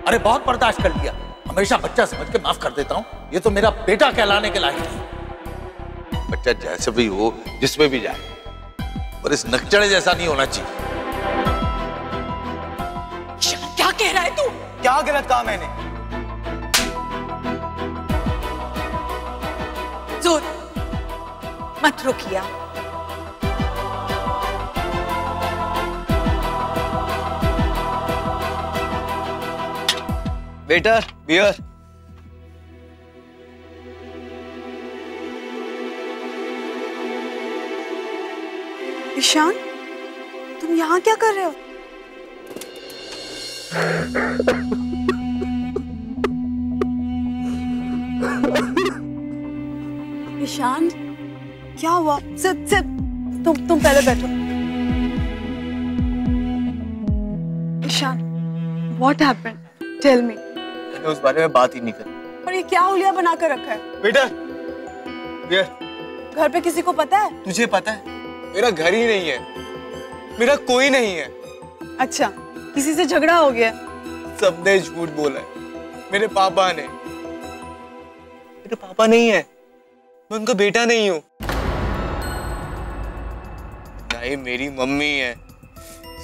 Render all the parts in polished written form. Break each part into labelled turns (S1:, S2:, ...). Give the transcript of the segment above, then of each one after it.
S1: अरे बहुत बर्दाश्त कर लिया, हमेशा बच्चा समझ के माफ कर देता हूँ। ये तो मेरा बेटा कहलाने के लायक है। बच्चा जैसे भी हो, जिसमें भी जाए, पर इस नकचड़े जैसा नहीं होना चाहिए।
S2: क्या कह रहा है तू?
S3: क्या गलत कहा मैंने?
S2: जोर मत रोकिया।
S3: Waiter, beer.
S2: ईशान, तुम यहाँ क्या कर रहे हो? ईशान, क्या हुआ? सिट सिट, तुम पहले बैठो। Ishan, what happened? Tell me.
S3: मैंने उस बारे में बात ही नहीं करी।
S2: और ये क्या हुलिया बना कर रखा है?
S3: Waiter, beer.
S2: घर पे किसी को पता है?
S3: तुझे पता है, मेरा घर ही नहीं है, मेरा कोई नहीं है।
S2: अच्छा, किसी से झगड़ा हो गया?
S3: सबने झूठ बोला है, मेरे पापा ने। मेरे पापा नहीं है, मैं उनका बेटा नहीं हूँ। ना ही मेरी मम्मी है,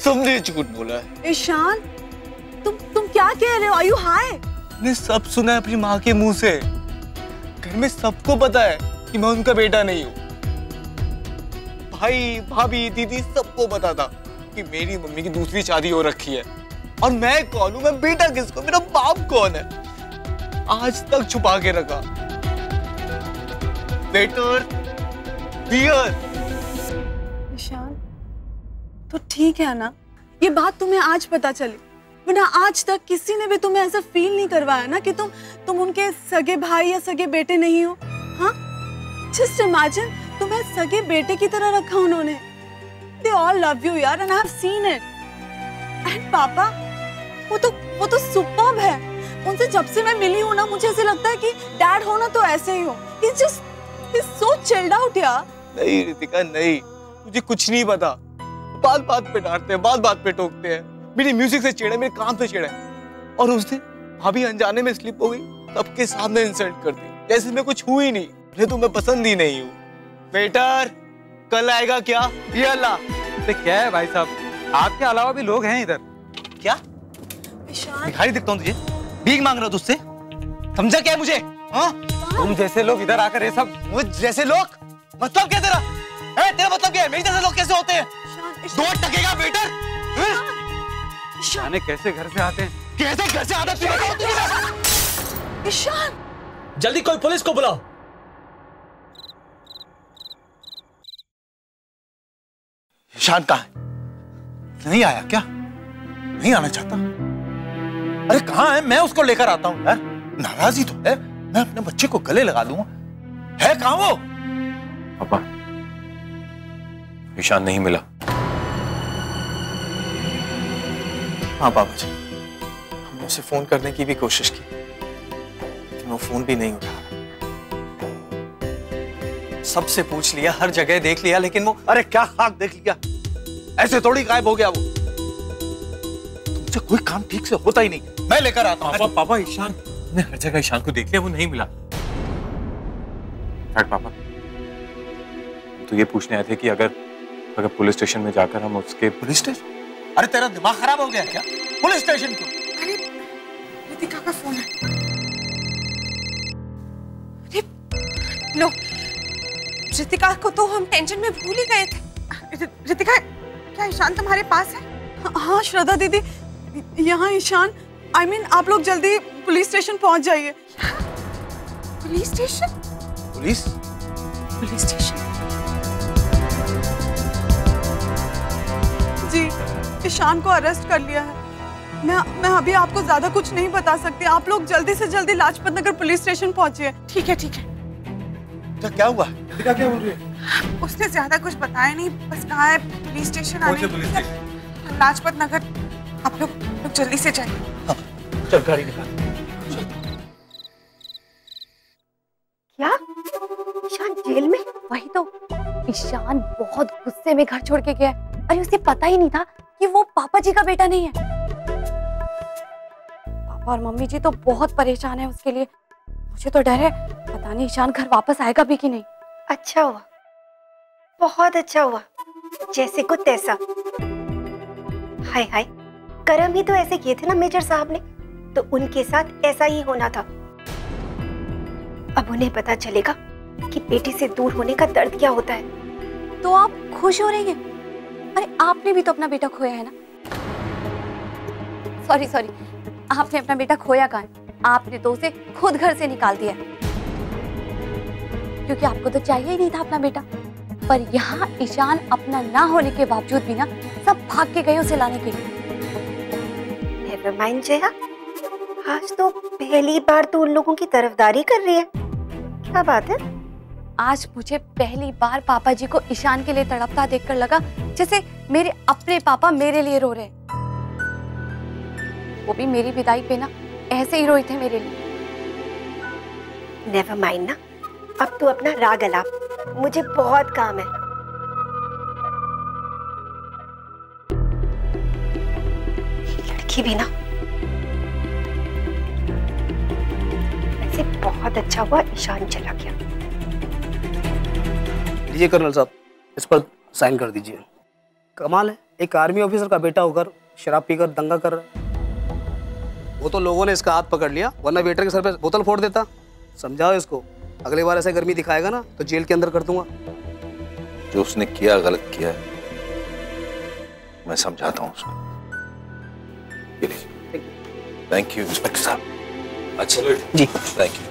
S3: सबने झूठ बोला है।
S2: ईशान, तुम क्या कह रहे हो? Are you high?
S3: मैंने सब सुना है अपनी माँ के मुंह से। घर में सबको पता है कि मैं उनका बेटा नहीं हूँ। भाई, भाभी, दीदी सबको पता था कि मेरी मम्मी की दूसरी शादी हो रखी है। और मैं कौन हूँ? मैं बेटा किसको? मेरा बाप कौन है? आज तक छुपा के रखा। Waiter, beer.
S2: ईशान, तो ठीक है ना? ये बात तुम्हें आज पता चली, वरना आज तक किसी ने भी तुम्हें ऐसा फील नहीं करवाया ना कि तुम उनके सगे भाई या सगे बेटे नहीं हो। हाँ, जस्ट इमेजिन, तुम्हें सगे बेटे की तरह रखा उन्होंने। They all love you यार, and I have seen it. And पापा, वो तो सुपर्ब है। उनसे जब से मैं मिली हूँ ना, मुझे ऐसे लगता है कि डैड हो ना तो ऐसे ही हो। He's so chilled out यार।
S3: नहीं रितिका, नहीं, मुझे कुछ नहीं पता। बात बात पे डांटते हैं, बात बात पे टोकते हैं। मेरी म्यूजिक से चिढ़े, मेरे काम से चिढ़े। और उस दिन भाभी अनजाने में स्लिप हो गई, सबके सामने इंसल्ट कर दी, जैसे मैं कुछ हुई नहीं। मुझे तुम्हें पसंद ही नहीं हूँ। वेटर, कल आएगा क्या? ये अल्लाह।
S4: तो क्या है भाई साहब, आपके अलावा भी लोग हैं इधर।
S3: क्या? भिखारी दिखता हूँ तुझे? भीख मांग रहा हूँ तुझसे? समझा क्या है मुझे? हाँ?
S4: तुम जैसे लोग इधर आकर ये सब।
S3: वो जैसे लोग? मतलब क्या तेरा? तेरा मतलब क्या है? मेरे जैसे लोग कैसे होते हैं? दो टकेगा वेटर?
S4: जाने कैसे घर से आते हैं?
S3: कैसे घर से आते हैं?
S2: ईशान,
S1: जल्दी कोई पुलिस को बुलाओ। ईशान कहाँ है? नहीं आया क्या? नहीं आना चाहता? अरे कहाँ है? मैं उसको लेकर आता हूँ यार। नाराजी तो है, मैं अपने बच्चे को गले लगा लूंगा। है कहाँ वो?
S5: पापा, ईशान नहीं मिला।
S3: हाँ पापा जी, हमने उसे फोन करने की भी कोशिश की, लेकिन वो फोन भी नहीं उठा। सबसे पूछ लिया, हर जगह देख लिया, लेकिन वो।
S1: अरे क्या खाक देख लिया? ऐसे थोड़ी गायब हो गया वो। तुमसे कोई काम ठीक से होता ही नहीं। मैं लेकर आता हूँ।
S5: पापा, ईशान, मैंने हर जगह ईशान को देख लिया, वो नहीं मिला। पापा, तो ये पूछने आए थे कि अगर पुलिस स्टेशन में जाकर हम उसके।
S1: Police station? अरे तेरा दिमाग खराब हो गया क्या? पुलिस स्टेशन क्यों?
S2: अरे रितिका का फोन है। अरे लो, रितिका को तो हम टेंशन में भूल ही गए थे। रितिका, क्या ईशान तुम्हारे पास है? हाँ श्रद्धा दीदी, यहाँ ईशान। I mean, आप लोग जल्दी पुलिस स्टेशन पहुंच जाइए। Police station?
S1: Police
S2: station? जी, ईशान को अरेस्ट कर लिया है। मैं अभी आपको ज्यादा कुछ नहीं बता सकती। आप लोग जल्दी से जल्दी लाजपत नगर पुलिस स्टेशन पहुंचिए। ठीक है।
S1: तो क्या हुआ? क्या बोल रही है?
S2: उसने ज्यादा कुछ बताया नहीं, बस कहा है पुलिस स्टेशन आने। लाजपत नगर। आप लोग जल्दी से जाइए।
S1: हाँ, चल गाड़ी निकाल।
S6: क्या? ईशान जेल में? वही तो, ईशान बहुत गुस्से में घर छोड़ के गया। अरे उसे पता ही नहीं था कि वो पापा जी का बेटा नहीं है। पापा और मम्मी जी तो बहुत परेशान है उसके लिए। मुझे तो डर है, पता नहीं ईशान घर वापस आएगा भी कि नहीं।
S7: अच्छा हुआ, बहुत अच्छा हुआ, जैसे को तैसा। हाय हाय, करम ही तो ऐसे किए थे ना मेजर साहब ने, तो उनके साथ ऐसा ही होना था। अब उन्हें पता चलेगा कि बेटी से दूर होने का दर्द क्या होता है।
S6: तो आप खुश हो रही हैं? अरे आपने भी तो अपना बेटा खोया है ना। सॉरी, आपने अपना बेटा खोया कहाँ? आपने तो उसे खुद घर से निकाल दिया, क्योंकि आपको तो चाहिए ही नहीं था अपना बेटा। पर यहाँ ईशान अपना ना होने के बावजूद भी ना सब भाग के गए उसे लाने के लिए।
S7: नेवर माइंड जया, आज तो पहली बार तो उन लोगों की तरफदारी कर रही है। क्या बात है?
S6: आज मुझे पहली बार पापा जी को ईशान के लिए तड़पता देखकर लगा जैसे मेरे अपने पापा मेरे लिए रो रहे हैं। वो भी मेरी विदाई पे ना ऐसे ही रोए थे मेरे लिए।
S7: नेवर माइंड ना, अब तू अपना राग अलाप, मुझे बहुत काम है। लड़की भी ना, ऐसे बहुत अच्छा हुआ ईशान चला गया।
S8: लीजिए कर्नल साहब, इस पर साइन कर दीजिए। कमाल है, एक आर्मी ऑफिसर का बेटा होकर शराब पीकर दंगा कर रहा है। वो तो लोगों ने इसका हाथ पकड़ लिया, वरना वेटर के सर पे बोतल फोड़ देता। समझाओ इसको, अगली बार ऐसे गर्मी दिखाएगा ना तो जेल के अंदर कर दूंगा।
S1: जो उसने किया गलत किया है, मैं समझाता हूँ उसको। थैंक यू इंस्पेक्टर साहब। अच्छा
S8: जी
S1: थैंक यू।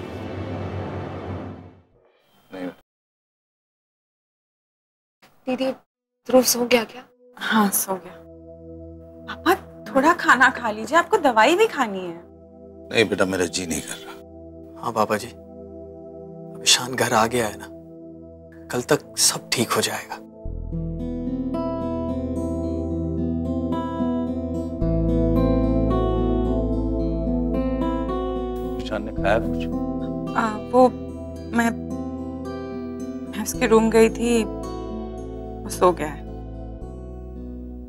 S6: दीदी ध्रुव सो गया क्या?
S2: हाँ सो गया। पापा थोड़ा खाना खा लीजिए, आपको दवाई भी खानी है।
S1: नहीं बेटा, मेरा जी नहीं कर रहा।
S9: हाँ पापा जी, अब ईशान घर आ गया है ना, कल तक सब ठीक हो जाएगा।
S1: ईशान ने खाया कुछ?
S2: वो मैं उसके रूम गई थी, वो सो गया है।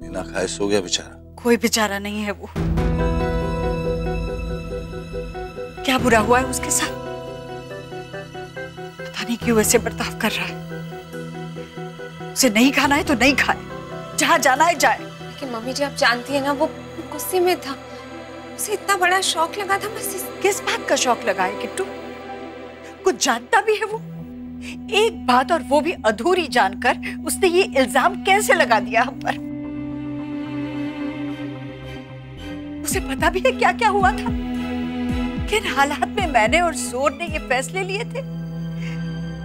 S1: बिना खाए सो गया बेचारा?
S10: कोई बेचारा नहीं है वो। क्या बुरा हुआ है उसके साथ? पता नहीं क्यों ऐसे बर्ताव कर रहा है। उसे नहीं खाना है तो नहीं खाए, जहां जाना है जाए।
S6: लेकिन मम्मी जी आप जानती है ना, वो गुस्से में था, उसे इतना बड़ा शौक लगा था। बस
S10: किस बात का शौक लगा है किट्टू? कुछ जानता भी है वो? एक बात और वो भी अधूरी जानकर उसने ये इल्जाम कैसे लगा दिया हम पर? उसे पता भी है क्या क्या हुआ था, किन हालात में मैंने और जोर ने ये फैसले लिए थे।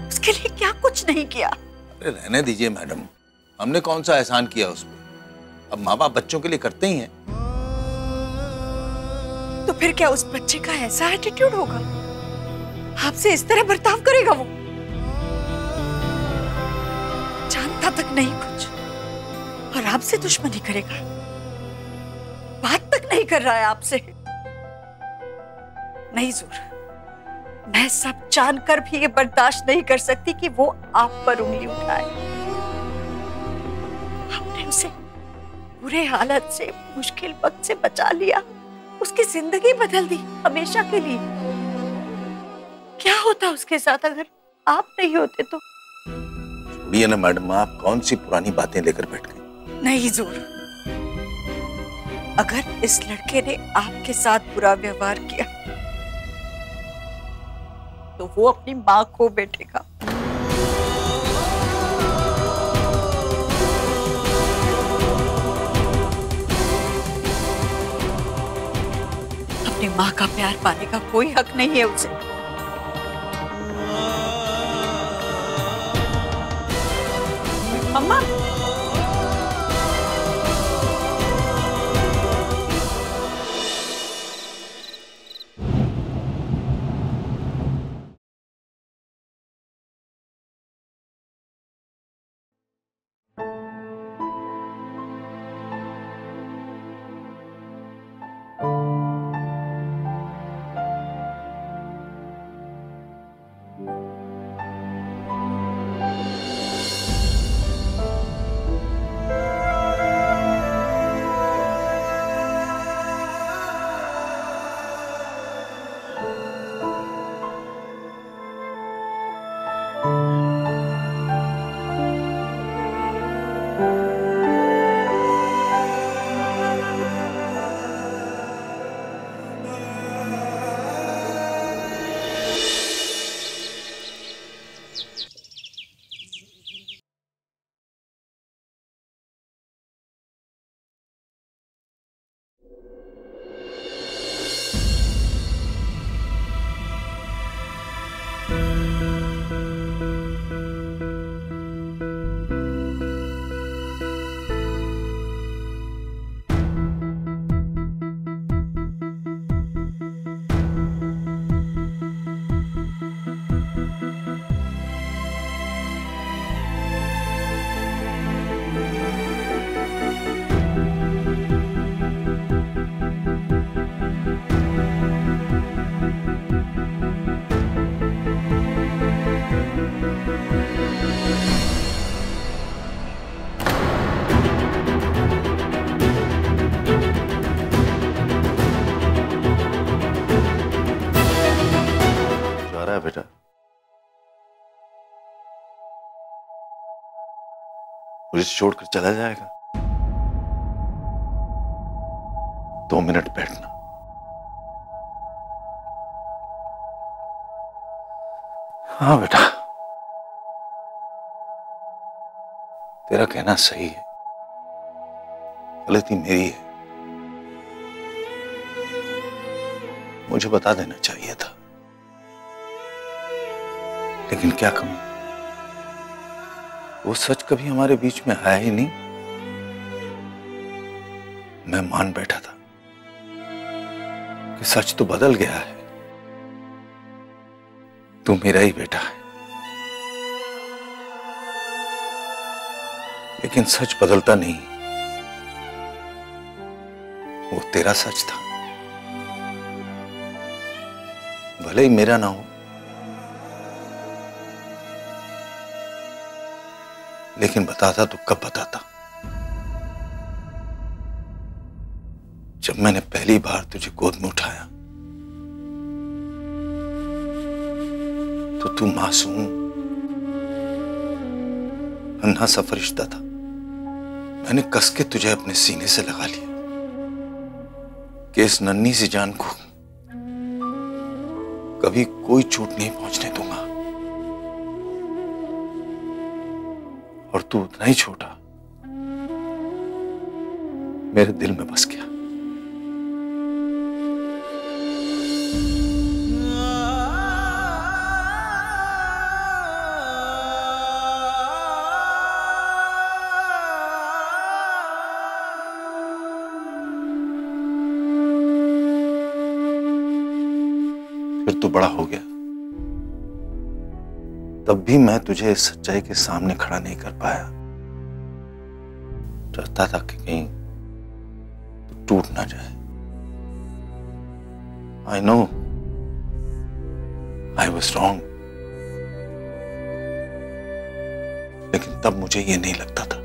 S10: उसके लिए क्या कुछ नहीं किया।
S1: अरे रहने दीजिए मैडम, हमने कौन सा एहसान किया उस पर? अब माँ बाप बच्चों के लिए करते ही हैं।
S10: तो फिर क्या उस बच्चे का ऐसा एटीट्यूड होगा? आपसे इस तरह बर्ताव करेगा वो? जानता तक नहीं कुछ, और आपसे दुश्मनी करेगा। बात तक नहीं कर रहा है आपसे। नहीं जोर, मैं सब जानकर भी ये बर्दाश्त नहीं कर सकती कि वो आप पर उंगली उठाए। आपने उसे बुरे हालत से, मुश्किल वक्त से बचा लिया, उसकी जिंदगी बदल दी हमेशा के लिए। क्या होता उसके साथ अगर आप नहीं होते तो?
S1: छोड़िए ना मैडम, आप कौन सी पुरानी बातें लेकर बैठ गई?
S10: नहीं जोर, अगर इस लड़के ने आपके साथ बुरा व्यवहार किया तो वो अपनी मां को बैठेगा। अपनी मां का प्यार पाने का कोई हक नहीं है उसे।
S2: मम्मा
S1: बेटा मुझे छोड़कर चला जाएगा? 2 मिनट बैठना। हाँ बेटा, तेरा कहना सही है, गलती मेरी है। मुझे बता देना चाहिए था, लेकिन क्या कहूं, वो सच कभी हमारे बीच में आया ही नहीं। मैं मान बैठा था कि सच तो बदल गया है, तू मेरा ही बेटा है। लेकिन सच बदलता नहीं, वो तेरा सच था, भले ही मेरा ना हो, लेकिन बताता तो कब बताता? जब मैंने पहली बार तुझे गोद में उठाया तो तू मासूम अन्ना सा फरिश्ता था। मैंने कस के तुझे अपने सीने से लगा लिया कि इस नन्ही सी जान को कभी कोई चोट नहीं पहुंचने दूंगा। और तू उतना ही छोटा मेरे दिल में बस गया। फिर तू बड़ा हो गया, तब भी मैं तुझे इस सच्चाई के सामने खड़ा नहीं कर पाया। डरता था कि कहीं तू टूट ना जाए। I know I was wrong, लेकिन तब मुझे ये नहीं लगता था।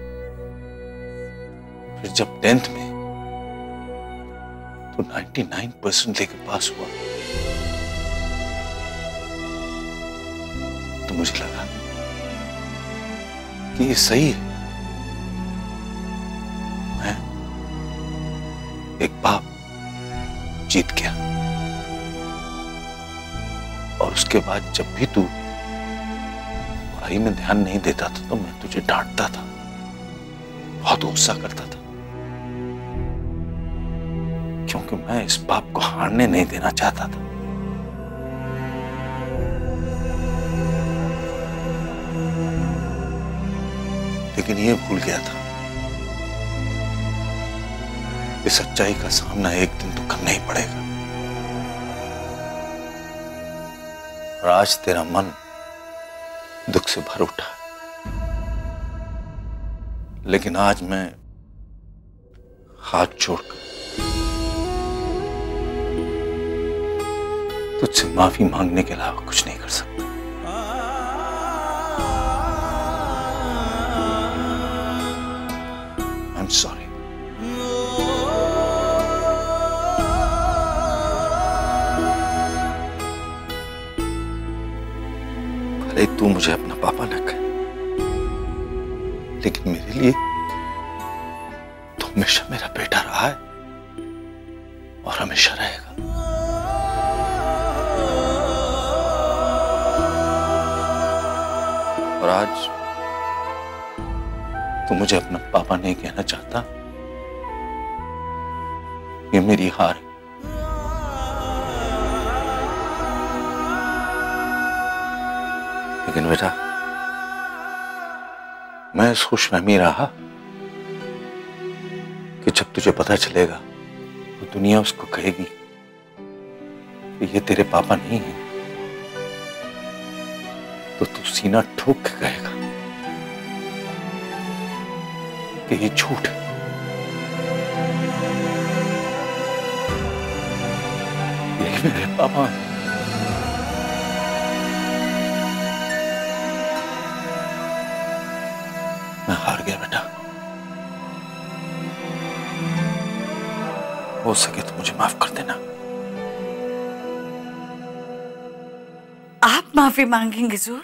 S1: फिर जब 10th में तो 99% लेके पास हुआ तो मुझे लगा कि ये सही है। मैं एक बाप जीत गया। और उसके बाद जब भी तू पढ़ाई में ध्यान नहीं देता था तो मैं तुझे डांटता था, बहुत गुस्सा करता था, क्योंकि मैं इस बाप को हारने नहीं देना चाहता था। लेकिन ये भूल गया था कि सच्चाई का सामना एक दिन तो करना ही पड़ेगा। और आज तेरा मन दुख से भर उठा, लेकिन आज मैं हाथ जोड़कर तुझसे माफी मांगने के अलावा कुछ नहीं कर सकता। I'm sorry. भले तू मुझे अपना पापा न कहे, लेकिन मेरे लिए तो हमेशा मेरा बेटा रहा है और हमेशा रहेगा। और आज तू मुझे अपना पापा नहीं कहना चाहता, ये मेरी हार है। लेकिन बेटा, मैं इस खुशफहमी रहा कि जब तुझे पता चलेगा तो दुनिया उसको कहेगी कि ये तेरे पापा नहीं है, तो तू सीना ठोक के कहेगा कि ये झूठ है। ये मेरे पापा हैं। मैं हार गया बेटा। हो सके तो मुझे माफ कर देना।
S10: आप माफी मांगेंगे जोर?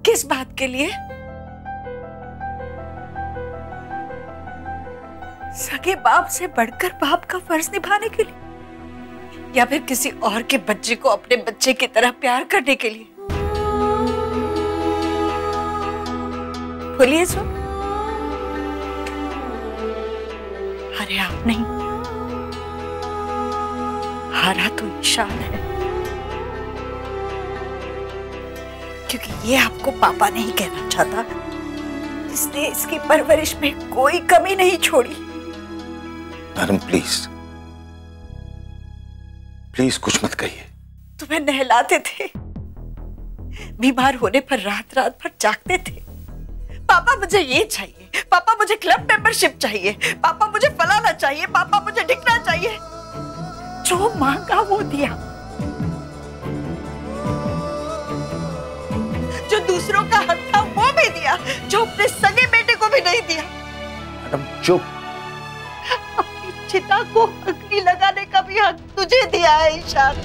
S10: किस बात के लिए? सगे बाप से बढ़कर बाप का फर्ज निभाने के लिए, या फिर किसी और के बच्चे को अपने बच्चे की तरह प्यार करने के लिए? बोलिए जोर। अरे आप नहीं, हारा तो ईशान है, क्योंकि ये आपको पापा नहीं कहना चाहता, इसने इसकी परवरिश में कोई कमी नहीं छोड़ी।
S1: मैडम प्लीज, प्लीज कुछ मत कहिए।
S10: तुम्हें नहलाते थे, बीमार होने पर रात रात भर जागते थे। पापा मुझे ये चाहिए, पापा मुझे क्लब मेंबरशिप चाहिए, पापा मुझे फलाना चाहिए, पापा मुझे ढिकना चाहिए। जो मांगा वो दिया, जो दूसरों का हक था वो भी दिया, जो अपने सगे बेटे को भी नहीं दिया।
S1: मैडम चुप।
S10: अपनी चिता को अग्नि लगाने का भी हक तुझे दिया है ईशान।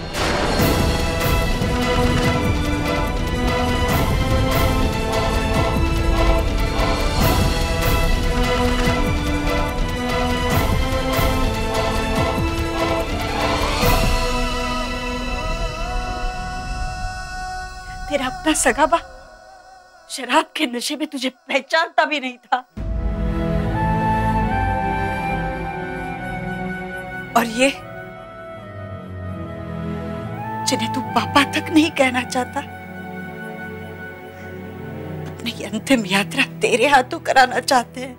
S10: तेरा अपना सगा बा शराब के नशे में तुझे पहचानता भी नहीं था, और ये जिन्हें तू पापा तक नहीं कहना चाहता, अपनी अंतिम यात्रा तेरे हाथों कराना चाहते हैं।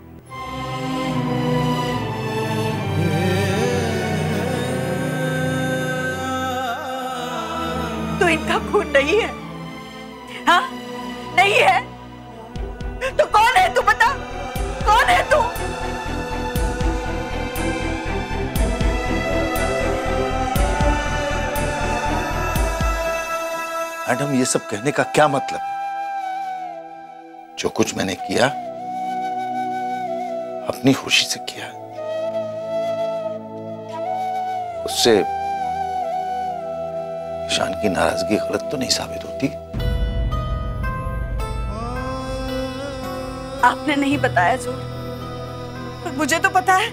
S10: तो इनका खून नहीं है? हाँ, नहीं है? तो कौन है तू? बता, कौन है तू?
S1: मैडम ये सब कहने का क्या मतलब? जो कुछ मैंने किया अपनी खुशी से किया, उससे ईशान की नाराजगी गलत तो नहीं साबित होती।
S10: आपने नहीं बताया जोर, पर मुझे तो पता है।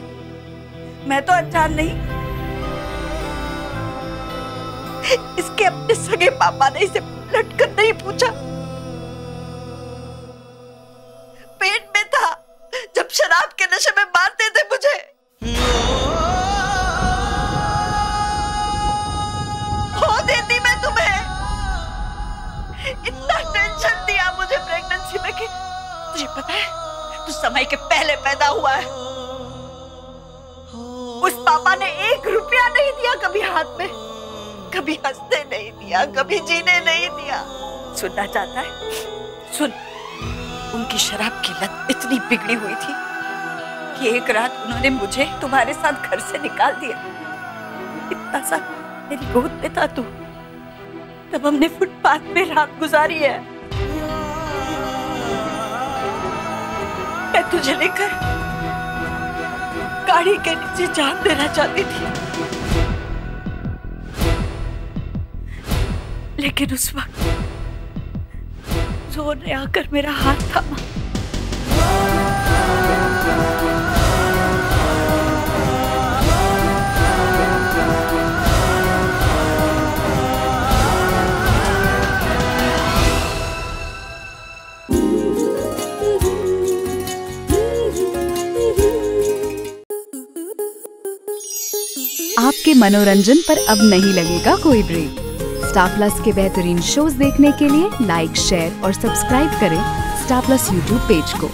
S10: मैं तो अनजान नहीं। इसके अपने सगे पापा ने इसे लटकर नहीं पूछा। पेट में था जब शराब के नशे में मारते थे मुझे। खो देती मैं तुम्हें। इतना टेंशन दिया मुझे प्रेगनेंसी में कि तुझे पता है तू समय के पहले पैदा हुआ है। उस पापा ने 1 रुपया नहीं दिया कभी हाथ में, कभी हंसने नहीं दिया, कभी जीने नहीं दिया। सुनना चाहता है? सुन, उनकी शराब की लत इतनी बिगड़ी हुई थी कि एक रात उन्होंने मुझे तुम्हारे साथ घर से निकाल दिया। इतना सा मेरी गोद में था तू, तब हमने फुटपाथ पे रात गुजारी है। मैं तुझे लेकर गाड़ी के नीचे जान देना चाहती थी, लेकिन उस वक्त जोर ने आकर मेरा हाथ थामा।
S11: आपके मनोरंजन पर अब नहीं लगेगा कोई ब्रेक। स्टार प्लस के बेहतरीन शोज देखने के लिए लाइक, शेयर और सब्सक्राइब करें स्टार प्लस यूट्यूब पेज को।